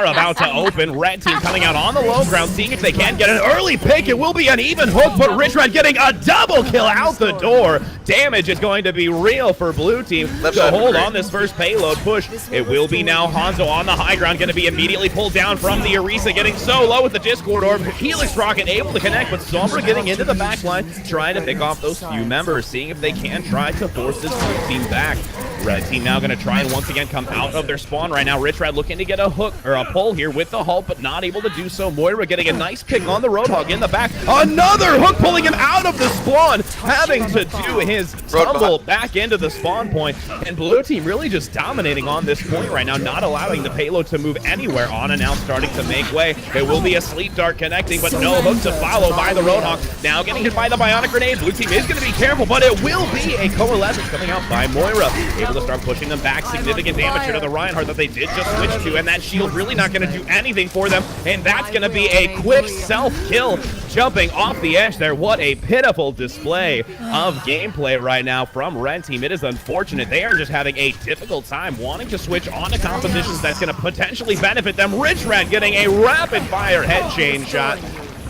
are about to open. Red team coming out on the low ground, seeing if they can get an early pick. It will be an even hook, but RichRad getting a double kill out the door. Damage is going to be real for blue team to hold on this first payload push. It will be now Hanzo on the high ground, going to be immediately pulled down from the Orisa, getting so low with the Discord Orb. Helix Rocket able to connect, but Sombra getting into the back line, trying to pick off those few members, seeing if they can try to force this blue team back. Red team now going to try and once again come out of their spawn right now. RichRad looking to get a hook or a pull here with the Hulk, but not able to do so. Moira getting a nice pick on the Roadhog in the back. Another hook pulling him out of the spawn, having to do his tumble back into the spawn point. And blue team really just dominating on this point right now, not allowing the payload to move anywhere on, and now starting to make way. It will be a sleep dart connecting, but no hook to follow by the Roadhog. Now getting hit by the bionic grenade. Blue team is going to be careful, but it will be a coalescence coming out by Moira. Able to start pushing them back. Significant damage here to the Reinhardt that they did just switch to, and that shield really not going to do anything for them, and that's going to be a quick self-kill jumping off the edge there. What a pitiful display of gameplay right now from Red team. It is unfortunate. They are just having a difficult time wanting to switch onto compositions that's going to potentially benefit them. RichRad getting a rapid-fire head chain shot.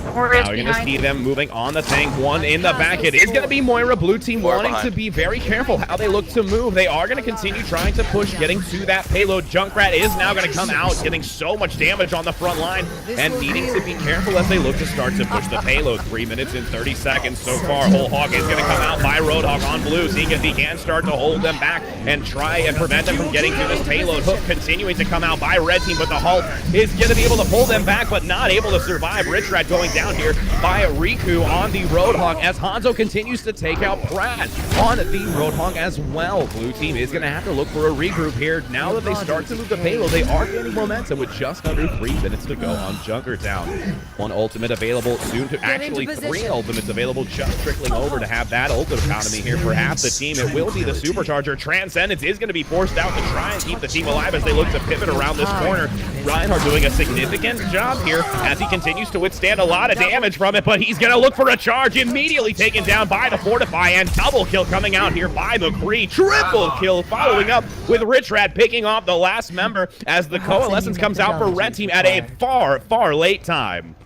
Now we're going to see them moving on the tank. One in the back. It is going to be Moira. Blue team wanting to be very careful how they look to move. They are going to continue trying to push, getting to that payload. Junkrat is now going to come out, getting so much damage on the front line, and needing to be careful as they look to start to push the payload. 3 minutes and 30 seconds so far. Whole Hog is going to come out by Roadhog on blue, seeing if he can start to hold them back and try and prevent them from getting to this payload. Hook continuing to come out by Red team, but the Hulk is going to be able to pull them back, but not able to survive. RichRad going down here by Riku on the Roadhog as Hanzo continues to take out Pratt on the Roadhog as well. Blue team is going to have to look for a regroup here. Now that they start to move the payload, they are gaining momentum with just under 3 minutes to go on Junkertown. One ultimate available soon to actually 3 ultimates available, just trickling over to have that ult economy here for half the team. It will be the Supercharger. Transcendence is going to be forced out to try and keep the team alive as they look to pivot around this corner. Reinhardt doing a significant job here as he continues to withstand a lot of damage from it, but he's going to look for a charge, immediately taken down by the Fortify, and double kill coming out here by McCree. Triple kill following up with RichRad picking off the last member as the Coalescence comes out for Red team at a far, far late time.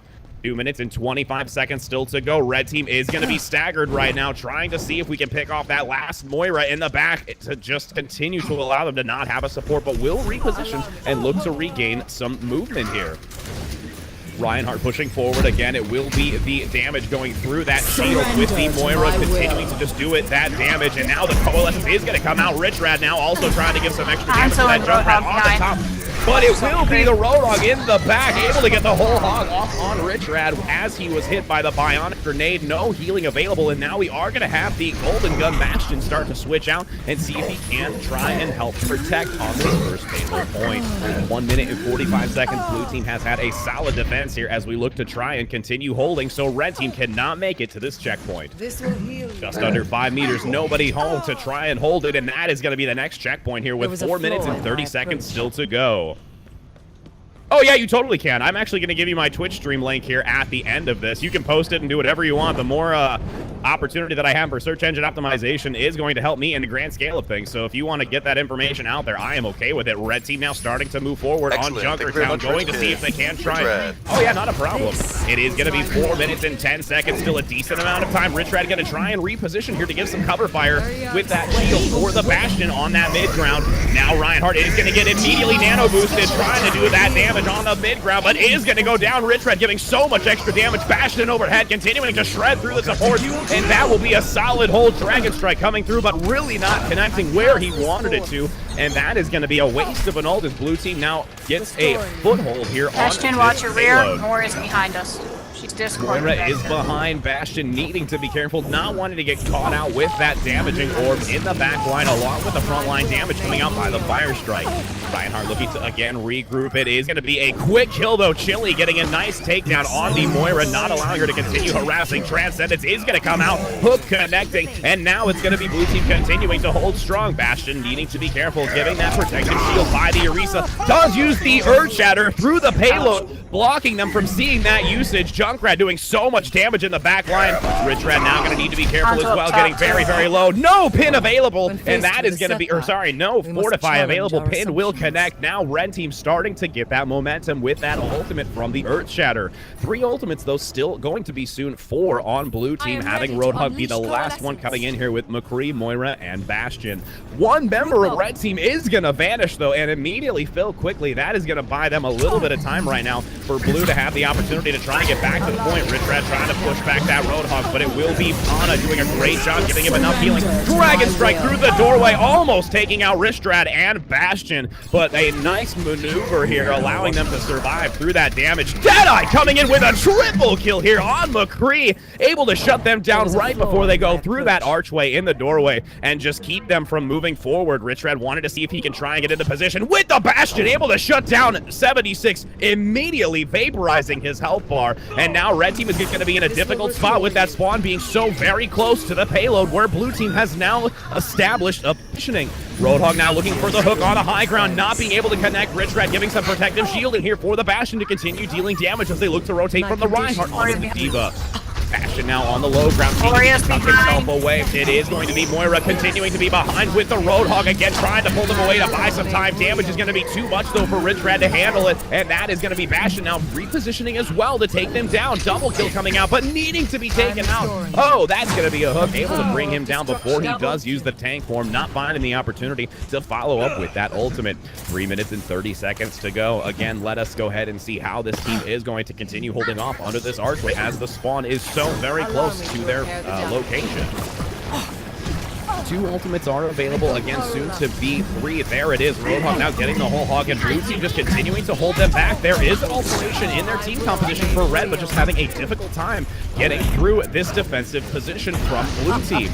2 minutes and 25 seconds still to go. Red team is going to be staggered right now, trying to see if we can pick off that last Moira in the back to just continue to allow them to not have a support, but will reposition and look to regain some movement here. Reinhardt pushing forward again. It will be the damage going through that shield with the Moira continuing to just do it that damage, and now the Coalescence is going to come out. RichRad now also trying to give some extra damage to that Junkrat on the top. But it will be the Roadhog in the back, able to get the whole hog off on RichRad as he was hit by the bionic grenade. No healing available, and now we are going to have the Golden Gun Bastion start to switch out and see if he can try and help protect on this first payload point. 1 minute and 45 seconds. Blue team has had a solid defense here as we look to try and continue holding, so Red team cannot make it to this checkpoint. Just under 5 meters, nobody home to try and hold it, and that is going to be the next checkpoint here with 4 minutes and 30 seconds still to go. Oh yeah, you totally can. I'm actually going to give you my Twitch stream link here at the end of this. You can post it and do whatever you want. The more opportunity that I have for search engine optimization is going to help me in the grand scale of things. So if you want to get that information out there, I am okay with it. Red team now starting to move forward on Junkertown, going to see if they can try. Oh yeah, not a problem. It is going to be 4 minutes and 10 seconds, still a decent amount of time. RichRad going to try and reposition here to give some cover fire with that shield for the Bastion on that mid ground. Now Reinhardt is going to get immediately nano boosted, trying to do that damage on the mid ground, but is going to go down. RichRad giving so much extra damage. Bastion overhead continuing to shred through the support, and that will be a solid hold. Dragon Strike coming through, but really not connecting where he wanted it to, and that is going to be a waste of an ult as blue team now gets a foothold here. Bastion, watch your rear. Moira is behind us. She's Discord. Moira is behind Bastion, needing to be careful, not wanting to get caught out with that damaging orb in the back line, along with the front line damage coming out by the Fire Strike. Reinhardt looking to again regroup. It is going to be a quick kill though. Chili getting a nice takedown on the Moira, not allowing her to continue harassing. Transcendence is going to come out, hook connecting, and now it's going to be blue team continuing to hold strong. Bastion needing to be careful, giving that protection shield by the Orisa. Does use the Earth Shatter through the payload. blocking them from seeing that usage. Junkrat doing so much damage in the back line. RichRad now going to need to be careful as well, getting very, very low. No pin available, and that is going to be, or sorry, no fortify available. Pin will connect. Now Red Team starting to get that momentum with that ultimate from the Earth Shatter. 3 ultimates, though, still going to be soon 4 on Blue Team, having Roadhog be the last one coming in here with McCree, Moira, and Bastion. One member of Red Team is going to vanish, though, and immediately fill quickly. That is going to buy them a little bit of time right now for Blue to have the opportunity to try and get back to the point. RichRad trying to push back that Roadhog, but it will be Ana doing a great job giving him enough healing. Dragon Strike through the doorway, almost taking out RichRad and Bastion, but a nice maneuver here, allowing them to survive through that damage. Deadeye coming in with a triple kill here on McCree, able to shut them down right before they go through that archway in the doorway and just keep them from moving forward. RichRad wanted to see if he can try and get into position with the Bastion, able to shut down 76, immediately vaporizing his health bar. And now Red Team is going to be in a difficult spot with that spawn being so very close to the payload, where Blue Team has now established a positioning. Roadhog now looking for the hook on the high ground, not being able to connect. RichRad giving some protective shielding here for the Bastion to continue dealing damage as they look to rotate from the Reinhardt onto the Diva. Bastion now on the low ground, taking himself away. It is going to be Moira continuing to be behind with the Roadhog again, trying to pull them away to buy some time. Damage is going to be too much, though, for RichRad to handle it, and that is going to be Bastion now repositioning as well to take them down. Double kill coming out, but needing to be taken out. Oh, that's going to be a hook, able to bring him down before he does use the tank form, not finding the opportunity to follow up with that ultimate. 3 minutes and 30 seconds to go. Again, let us go ahead and see how this team is going to continue holding off under this archway, as the spawn is so very close to their location. 2 ultimates are available, again, soon to be 3. There it is. Roadhog now getting the whole hog, and Blue Team just continuing to hold them back. There is an alteration in their team composition for Red, but just having a difficult time getting through this defensive position from Blue Team.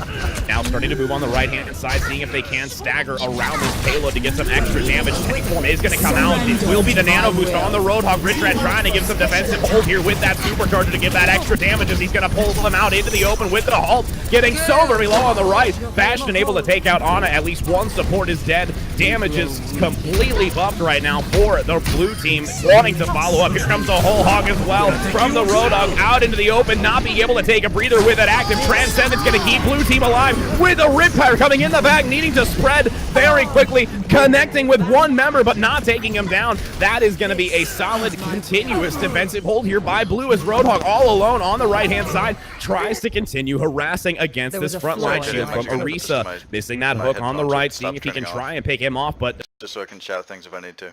Now starting to move on the right-hand side, seeing if they can stagger around this payload to get some extra damage. Tank form is going to come out. It will be the nano boost on the Roadhog. RichRad trying to give some defensive hold here with that supercharger to give that extra damage, as he's going to pull them out into the open with the halt. Getting so very low on the right. Bastion able to take out Ana. At least one support is dead. Damage is completely buffed right now for the Blue Team, wanting to follow up. Here comes the whole hog as well from the Roadhog out into the open, not being able to take a breather with an active Transcendence. Going to keep Blue Team alive with a Riptire coming in the back, needing to spread very quickly, connecting with one member but not taking him down. That is going to be a solid continuous defensive hold here by Blue, as Roadhog all alone on the right-hand side tries to continue harassing against this front line shield from Orisa. Missing that hook on the right, seeing if he can try and pick him off, but just so I can shout things if I need to.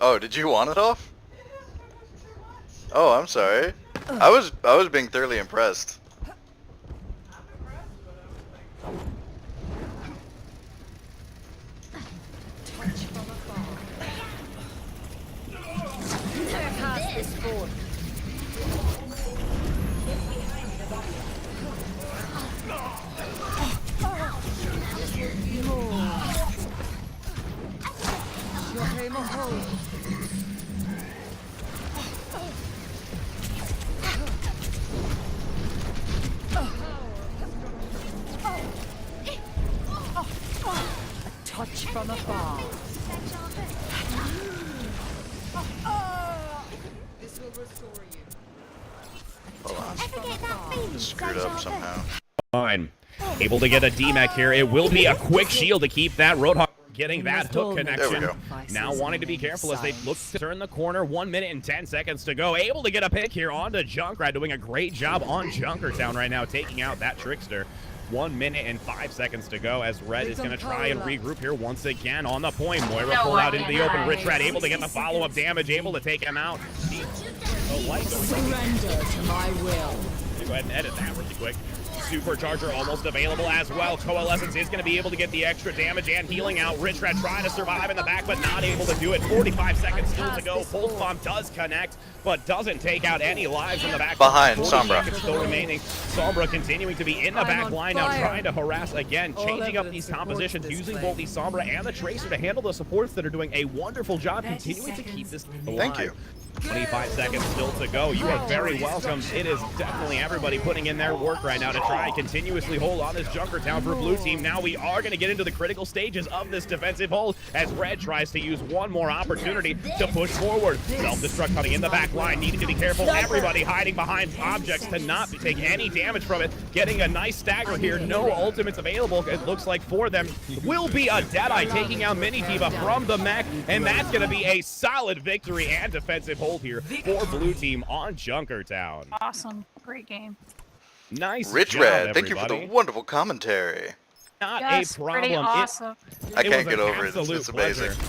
Oh, did you want it off? Oh, I'm sorry. I was being thoroughly impressed. Touch from afar. This will restore you. Hold on. Screwed up somehow. Fine. Able to get a D-Mech here. It will be a quick shield to keep that Roadhog getting that hook connection. Now wanting to be careful as they look to turn the corner. 1 minute and 10 seconds to go. Able to get a pick here onto Junkrat, doing a great job on Junkertown right now, taking out that Trickster. 1 minute and 5 seconds to go, as Red is going to try and regroup here once again on the point. Moira pulled out into the open. RichRad able to get the follow-up damage, able to take him out. Surrender to my will. Go ahead and edit that really quick. Supercharger almost available as well. Coalescence is going to be able to get the extra damage and healing out. RichRad trying to survive in the back, but not able to do it. 45 seconds still to go. Pulse Bomb does connect, but doesn't take out any lives in the back. Behind 40 Sombra. seconds still remaining. Sombra continuing to be in the back line now, trying to harass again, changing up these compositions, using both the Sombra and the Tracer to handle the supports that are doing a wonderful job continuing to keep this alive. Thank you. 25 seconds still to go. You are very welcome. It is definitely everybody putting in their work right now to try and continuously hold on this Junkertown for blue team. Now we are going to get into the critical stages of this defensive hold as Red tries to use one more opportunity to push forward. Self-destruct coming in the back line, needing to be careful. Everybody hiding behind objects to not take any damage from it. Getting a nice stagger here. No ultimates available, it looks like, for them. Will be a Deadeye taking out Mini Diva from the mech, and that's going to be a solid victory and defensive hold here for blue team on Junkertown. Awesome. Great game. Nice RichRad, job, thank you for the everybody. wonderful commentary. Not Yes, a problem. pretty awesome. I It can't was get an over it. absolute It's amazing. pleasure.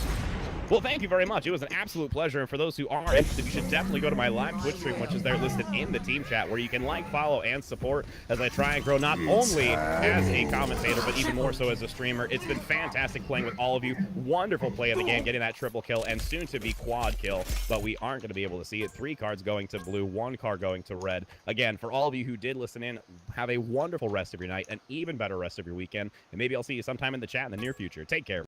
Well, thank you very much. It was an absolute pleasure. And for those who are interested, you should definitely go to my live Twitch stream, which is there listed in the team chat, where you can like, follow, and support as I try and grow not only as a commentator, but even more so as a streamer. It's been fantastic playing with all of you. Wonderful play of the game, getting that triple kill and soon to be quad kill, but we aren't going to be able to see it. 3 cards going to blue, 1 card going to red. Again, for all of you who did listen in, have a wonderful rest of your night, an even better rest of your weekend, and maybe I'll see you sometime in the chat in the near future. Take care.